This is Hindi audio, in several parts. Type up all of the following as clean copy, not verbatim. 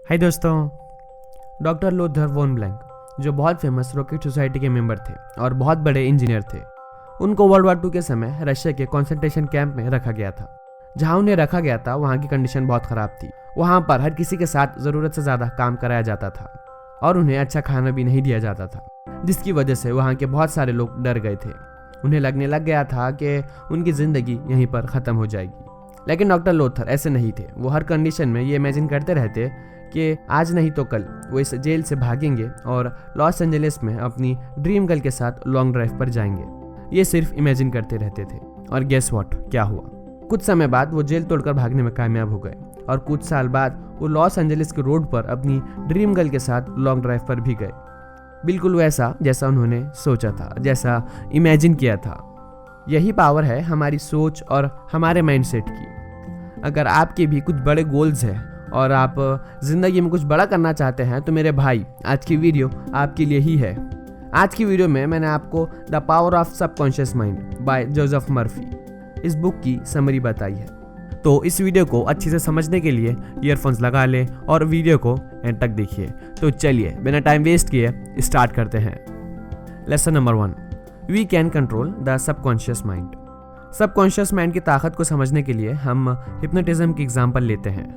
हाय दोस्तों। डॉक्टर लोथर वॉन ब्लैंक, जो बहुत फेमस रॉकेट सोसाइटी के मेंबर थे और बहुत बड़े इंजीनियर थे, उनको वर्ल्ड वॉर 2 के समय रशिया के कंसंट्रेशन कैंप में रखा गया था। जहां उन्हें रखा गया था वहां की कंडीशन बहुत ख़राब थी। वहां पर हर किसी के साथ ज़रूरत से ज़्यादा काम कराया जाता था और उन्हें अच्छा खाना भी नहीं दिया जाता था, जिसकी वजह से वहाँ के बहुत सारे लोग डर गए थे। उन्हें लगने लग गया था कि उनकी ज़िंदगी यहीं पर ख़त्म हो जाएगी। लेकिन डॉक्टर लोथर ऐसे नहीं थे। वो हर कंडीशन में ये इमेजिन करते रहते कि आज नहीं तो कल वो इस जेल से भागेंगे और लॉस एंजलिस में अपनी ड्रीम गर्ल के साथ लॉन्ग ड्राइव पर जाएंगे। ये सिर्फ इमेजिन करते रहते थे। और गेस व्हाट, क्या हुआ? कुछ समय बाद वो जेल तोड़कर भागने में कामयाब हो गए और कुछ साल बाद वो लॉस एंजलिस के रोड पर अपनी ड्रीम गर्ल के साथ लॉन्ग ड्राइव पर भी गए। बिल्कुल वैसा जैसा उन्होंने सोचा था, जैसा इमेजिन किया था। यही पावर है हमारी सोच और हमारे माइंडसेट की। अगर आपके भी कुछ बड़े गोल्स हैं और आप ज़िंदगी में कुछ बड़ा करना चाहते हैं तो मेरे भाई, आज की वीडियो आपके लिए ही है। आज की वीडियो में मैंने आपको the power of subconscious mind bye Joseph Murphy, इस बुक की समरी बताई है। तो इस वीडियो को अच्छे से समझने के लिए ईयरफोन्स लगा लें और वीडियो को एंड तक देखिए। तो चलिए बिना टाइम वेस्ट किए स्टार्ट करते हैं। Lesson number 1, we can control the subconscious mind. Subconscious mind की ताकत को समझने के लिए हम हिप्नोटिज्म की एग्जांपल लेते हैं।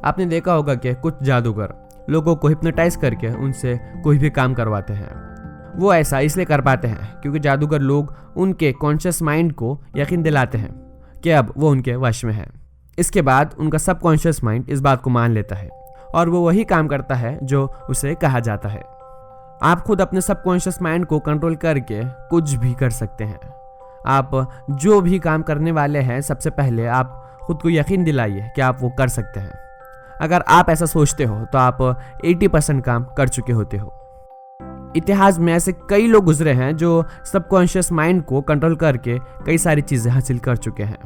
आपने देखा होगा कि कुछ जादूगर लोगों को हिप्नोटाइज करके उनसे कोई भी काम करवाते हैं। वो ऐसा इसलिए कर पाते हैं क्योंकि जादूगर लोग उनके कॉन्शियस माइंड को यकीन दिलाते हैं कि अब वो उनके वश में है। इसके बाद उनका सबकॉन्शियस माइंड इस बात को मान लेता है और वो वही काम करता है जो उसे कहा जाता है। आप खुद अपने सबकॉन्शियस माइंड को कंट्रोल करके कुछ भी कर सकते हैं। आप जो भी काम करने वाले हैं, सबसे पहले आप खुद को यकीन दिलाइए कि आप वो कर सकते हैं। अगर आप ऐसा सोचते हो तो आप 80% काम कर चुके होते हो। इतिहास में ऐसे कई लोग गुजरे हैं जो सबकॉन्शियस माइंड को कंट्रोल करके कई सारी चीज़ें हासिल कर चुके हैं।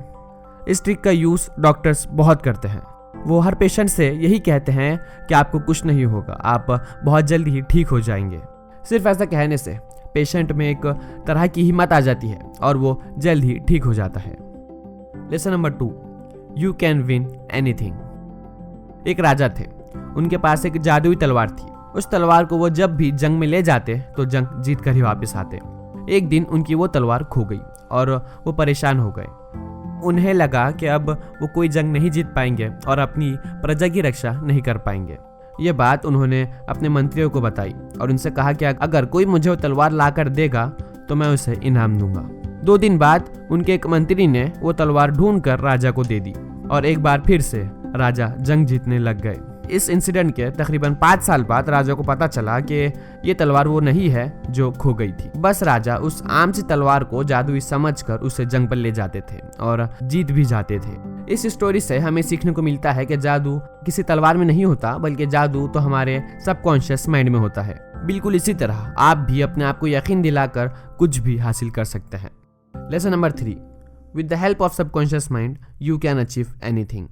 इस ट्रिक का यूज़ डॉक्टर्स बहुत करते हैं। वो हर पेशेंट से यही कहते हैं कि आपको कुछ नहीं होगा, आप बहुत जल्दी ही ठीक हो जाएंगे। सिर्फ ऐसा कहने से पेशेंट में एक तरह की हिम्मत आ जाती है और वो जल्द ही ठीक हो जाता है। Lesson number 2, you can win anything. एक राजा थे, उनके पास एक जादुई तलवार थी। उस तलवार को वो जब भी जंग में ले जाते तो जंग जीत कर ही वापस आते। एक दिन उनकी वो तलवार खो गई और वो परेशान हो गए। उन्हें लगा कि अब वो कोई जंग नहीं जीत पाएंगे और अपनी प्रजा की रक्षा नहीं कर पाएंगे। ये बात उन्होंने अपने मंत्रियों को बताई और उनसे कहा कि अगर कोई मुझे वो तलवार ला कर देगा तो मैं उसे इनाम दूंगा। 2 दिन बाद उनके एक मंत्री ने वो तलवार ढूंढ कर राजा को दे दी और एक बार फिर से राजा जंग जीतने लग गए। इस इंसिडेंट के तकरीबन 5 साल बाद राजा को पता चला कि ये तलवार वो नहीं है जो खो गई थी। बस राजा उस आम सी तलवार को जादुई समझकर उसे जंग पर ले जाते थे और जीत भी जाते थे। इस स्टोरी से हमें सीखने को मिलता है कि जादू किसी तलवार में नहीं होता, बल्कि जादू तो हमारे सबकॉन्शियस माइंड में होता है। बिल्कुल इसी तरह आप भी अपने आप को यकीन दिलाकर कुछ भी हासिल कर सकते हैं। Lesson number 3, with the help of subconscious mind you can achieve anything.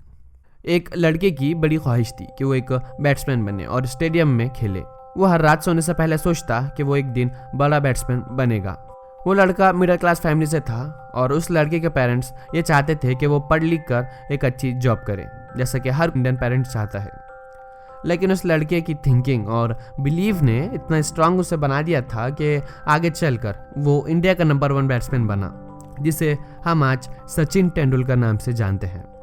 एक लड़के की बड़ी ख्वाहिश थी कि वो एक बैट्समैन बने और स्टेडियम में खेले। वो हर रात सोने से पहले सोचता कि वो एक दिन बड़ा बैट्समैन बनेगा। वो लड़का मिडिल क्लास फैमिली से था और उस लड़के के पेरेंट्स ये चाहते थे कि वो पढ़ लिख कर एक अच्छी जॉब करे, जैसा कि हर इंडियन पेरेंट्स चाहता है। लेकिन उस लड़के की थिंकिंग और बिलीव ने इतना स्ट्रांग उसे बना दिया था कि आगे चलकर वो इंडिया का नंबर 1 बैट्समैन बना, जिसे हम आज सचिन तेंदुलकर नाम से जानते हैं।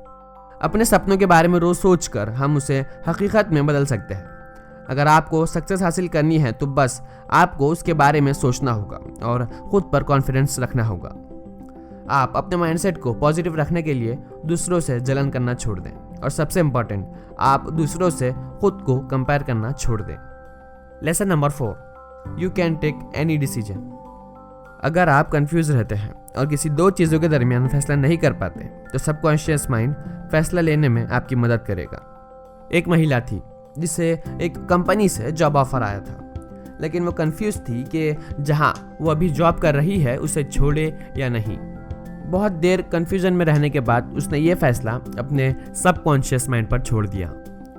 अपने सपनों के बारे में रोज सोचकर हम उसे हकीकत में बदल सकते हैं। अगर आपको सक्सेस हासिल करनी है तो बस आपको उसके बारे में सोचना होगा और खुद पर कॉन्फिडेंस रखना होगा। आप अपने माइंडसेट को पॉजिटिव रखने के लिए दूसरों से जलन करना छोड़ दें और सबसे इम्पॉर्टेंट, आप दूसरों से खुद को कंपेयर करना छोड़ दें। Lesson number 4, you can take any decision. अगर आप कंफ्यूज रहते हैं और किसी 2 चीज़ों के दरमियान फैसला नहीं कर पाते तो सबकॉन्शियस माइंड फैसला लेने में आपकी मदद करेगा। एक महिला थी जिसे एक कंपनी से जॉब ऑफर आया था, लेकिन वो कंफ्यूज थी कि जहां वो अभी जॉब कर रही है उसे छोड़े या नहीं। बहुत देर कंफ्यूजन में रहने के बाद उसने ये फैसला अपने सबकॉन्शियस माइंड पर छोड़ दिया।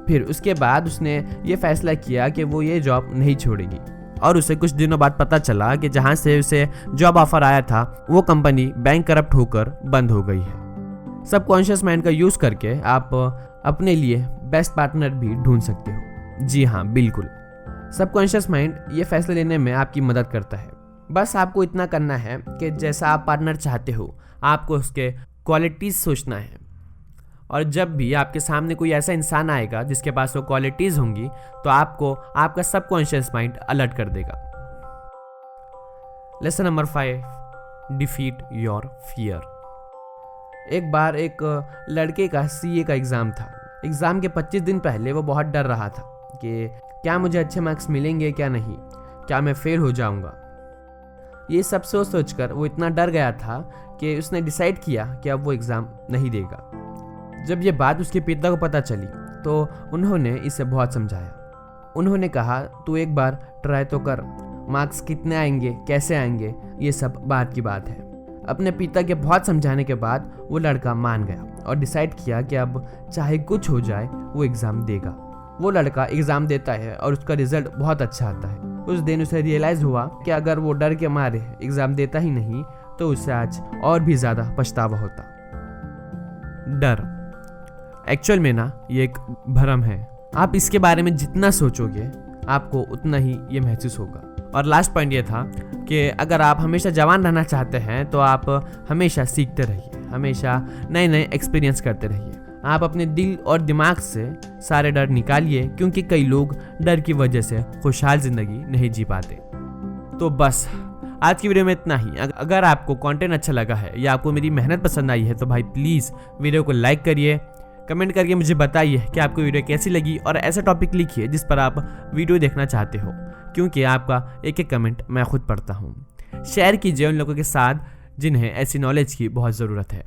फिर उसके बाद उसने ये फैसला किया कि वो ये जॉब नहीं छोड़ेगी और उसे कुछ दिनों बाद पता चला कि जहां से उसे जॉब ऑफर आया था वो कंपनी बैंक करप्ट होकर बंद हो गई है। सबकॉन्शियस माइंड का यूज़ करके आप अपने लिए बेस्ट पार्टनर भी ढूंढ सकते हो। जी हाँ, बिल्कुल। सबकॉन्शियस माइंड ये फैसले लेने में आपकी मदद करता है। बस आपको इतना करना है कि जैसा आप पार्टनर चाहते हो, आपको उसके क्वालिटीज़ सोचना है। और जब भी आपके सामने कोई ऐसा इंसान आएगा जिसके पास वो क्वालिटीज़ होंगी, तो आपको आपका सबकॉन्शियस माइंड अलर्ट कर देगा। Lesson number 5, defeat your fear. एक बार एक लड़के का सीए का एग्ज़ाम था। एग्ज़ाम के 25 दिन पहले वो बहुत डर रहा था कि क्या मुझे अच्छे मार्क्स मिलेंगे, क्या नहीं, क्या मैं फेल हो जाऊंगा। ये सब सोच सोचकर वो इतना डर गया था कि उसने डिसाइड किया कि अब वो एग्ज़ाम नहीं देगा। जब ये बात उसके पिता को पता चली तो उन्होंने इसे बहुत समझाया। उन्होंने कहा, तू एक बार ट्राई तो कर, मार्क्स कितने आएंगे, कैसे आएंगे, ये सब बात की बात है। अपने पिता के बहुत समझाने के बाद वो लड़का मान गया और डिसाइड किया कि अब चाहे कुछ हो जाए वो एग्ज़ाम देगा। वो लड़का एग्ज़ाम देता है और उसका रिजल्ट बहुत अच्छा आता है। उस दिन उसे रियलाइज़ हुआ कि अगर वो डर के मारे एग्ज़ाम देता ही नहीं तो उसे आज और भी ज़्यादा पछतावा होता। डर एक्चुअल में ना ये एक भ्रम है। आप इसके बारे में जितना सोचोगे आपको उतना ही ये महसूस होगा। और लास्ट पॉइंट ये था कि अगर आप हमेशा जवान रहना चाहते हैं तो आप हमेशा सीखते रहिए, हमेशा नए नए एक्सपीरियंस करते रहिए। आप अपने दिल और दिमाग से सारे डर निकालिए, क्योंकि कई लोग डर की वजह से खुशहाल ज़िंदगी नहीं जी पाते। तो बस आज की वीडियो में इतना ही। अगर आपको कंटेंट अच्छा लगा है या आपको मेरी मेहनत पसंद आई है तो भाई प्लीज़ वीडियो को लाइक करिए, कमेंट करके मुझे बताइए कि आपको वीडियो कैसी लगी और ऐसा टॉपिक लिखिए जिस पर आप वीडियो देखना चाहते हो, क्योंकि आपका एक एक कमेंट मैं खुद पढ़ता हूँ। शेयर कीजिए उन लोगों के साथ जिन्हें ऐसी नॉलेज की बहुत ज़रूरत है।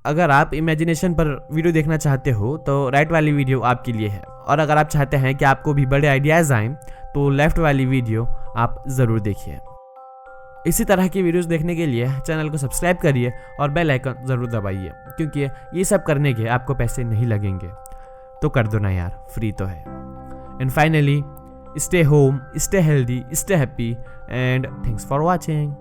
अगर आप इमेजिनेशन पर वीडियो देखना चाहते हो तो राइट वाली वीडियो आपके लिए है, और अगर आप चाहते हैं कि आपको भी बड़े आइडियाज़ आएँ तो लेफ़्ट वाली वीडियो आप ज़रूर देखिए। इसी तरह की वीडियोस देखने के लिए चैनल को सब्सक्राइब करिए और बेल आइकन ज़रूर दबाइए, क्योंकि ये सब करने के आपको पैसे नहीं लगेंगे। तो कर दो ना यार, फ्री तो है। And finally, stay home, stay healthy, stay happy and thanks for watching.